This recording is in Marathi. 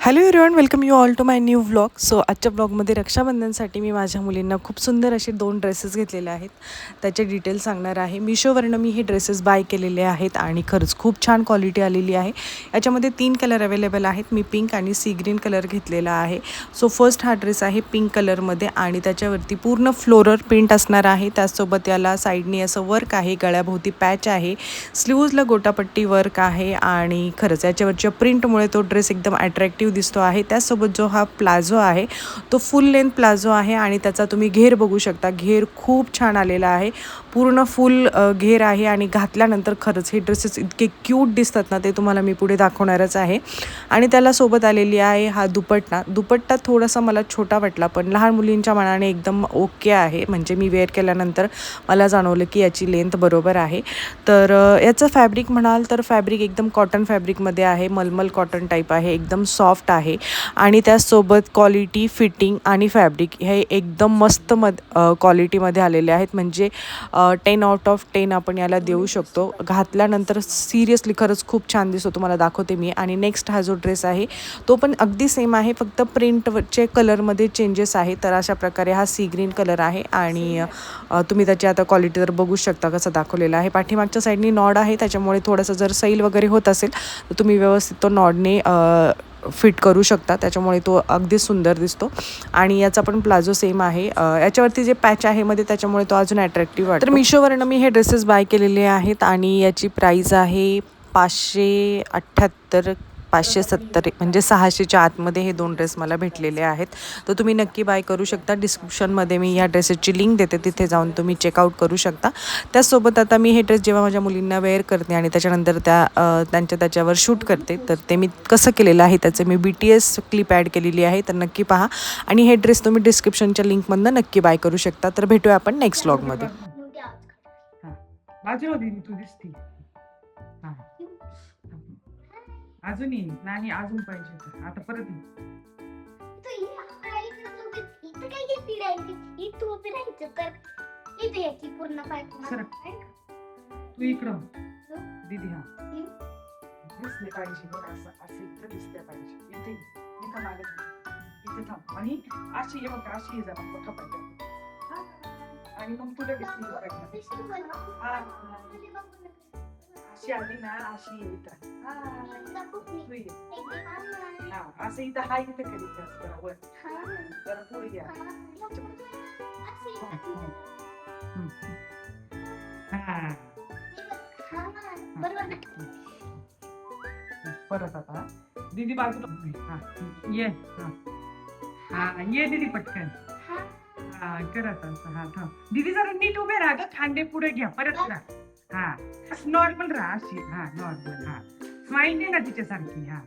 Hello everyone, welcome you all to my new vlog. So आजच्या ब्लॉगमध्ये रक्षाबंधनसाठी मी माझ्या मुलींना खूप सुंदर असे 2 ड्रेसेस घेतलेले आहेत. त्याचे डिटेल्स सांगणार आहे. मिशोवरनं मी हे ड्रेसेस बाय केलेले आहेत आणि खरंच खूप छान क्वालिटी आलेली आहे. याच्यामध्ये 3 कलर अवेलेबल आहेत. मी पिंक आणि सी ग्रीन कलर घेतलेला आहे. सो फर्स्ट हा ड्रेस आहे पिंक कलरमध्ये आणि त्याच्यावरती पूर्ण फ्लोरल प्रिंट असणार आहे. त्याचसोबत याला साईडनी असं वर्क आहे, गळ्याभोवती पॅच आहे, स्लीव्जला गोटापट्टी वर्क आहे आणि खरंच याच्यावरच्या प्रिंटमुळे तो ड्रेस एकदम अट्रॅक्टिव्ह दिसतो आहे. त्यासोबत जो हा प्लाझो आहे तो फुल लेंथ प्लाझो आहे आणि त्याचा तुम्ही घेर बघू शकता. घेर खूप छान आलेला आहे, पूर्ण फुल घेर आहे आणि घातल्यानंतर खरंच हे ड्रेसेस इतके क्यूट दिसतात ना, ते तुम्हाला मी पुढे दाखवणारच आहे. आणि त्याला सोबत आलेली आहे हा दुपट्टा थोडासा मला छोटा वाटला, पण लहान मुलींच्या मनाने एकदम ओके आहे. म्हणजे मी वेअर केल्यानंतर मला जाणवलं की याची लेंथ बरोबर आहे. तर याचं फॅब्रिक म्हणाल तर फॅब्रिक एकदम कॉटन फॅब्रिकमध्ये आहे, मलमल कॉटन टाईप आहे, एकदम सॉफ्ट आहे. आणि त्याचसोबत क्वालिटी, फिटिंग आणि फॅब्रिक हे एकदम मस्त क्वालिटीमध्ये आलेले आहेत. म्हणजे 10 आउट ऑफ 10 आपण याला देऊ शकतो. घातल्यानंतर सिरियसली खरंच खूप छान दिसतो, तुम्हाला दाखवते मी. आणि नेक्स्ट हा जो ड्रेस आहे तो पण अगदी सेम आहे, फक्त प्रिंटचे कलरमध्ये चेंजेस आहे. तर अशा प्रकारे हा सी ग्रीन कलर आहे आणि तुम्ही त्याची आता क्वालिटी तर बघू शकता कसं दाखवलेलं आहे. पाठीमागच्या साईडनी नॉड आहे, त्याच्यामुळे थोडंसं जर सैल वगैरे होत असेल तर तुम्ही व्यवस्थित तो नॉडने फिट करू शकता, त्याच्यामुळे तो अगदी सुंदर दिसतो. आणि याचा पण प्लाझो सेम आहे. याच्यावरती जे पॅच आहे मध्ये, त्याच्यामुळे तो अजून अट्रॅक्टिव्ह वाटतो. तर मिशोवरनं मी हे ड्रेसेस बाय केलेले आहेत आणि याची प्राईस आहे 578, 570, म्हणजे 600च्या आतमध्ये हे 2 ड्रेस मला भेटलेले आहेत. तर तुम्ही नक्की बाय करू शकता. डिस्क्रिप्शनमध्ये मी या ड्रेसेसची लिंक देते, तिथे जाऊन तुम्ही चेकआउट करू शकता. त्याचसोबत आता मी हे ड्रेस जेव्हा माझ्या मुलींना वेअर करते आणि त्याच्यानंतर त्याच्यावर शूट करते, तर ते मी कसं केलेलं आहे त्याचे मी BTS क्लिप ॲड केलेली आहे, तर नक्की पहा. आणि हे ड्रेस तुम्ही डिस्क्रिप्शनच्या लिंकमधनं नक्की बाय करू शकता. तर भेटूया आपण नेक्स्ट व्लॉगमध्ये. अजून येईल नाही, अजून पाहिजे तर आता परत तू इकडं दीदी. हा दिसले पाहिजे बघ, असं असं इथं दिसले पाहिजे. इथे इथं मागे इथे थांब आणि अशी ये बघ, अशी ये जरा बघा पाहिजे. आणि मग तुला दिसली अशी आली ना, अशी ये इथं. हा असं इथं हा इथं कधी बरोबर जरा पुढे घ्या. परत आता दीदी बाजूला. हा ये. हा ये दीदी पटकन. हा करत असं. हा थांब दीदी, जरा नीट उभे राहा ग, खांदे पुढे घ्या, परत राहा. हा नॉर्मल राहा अशी. हा नॉर्मल. हा स्माइल दे ना तिच्यासारखी. हा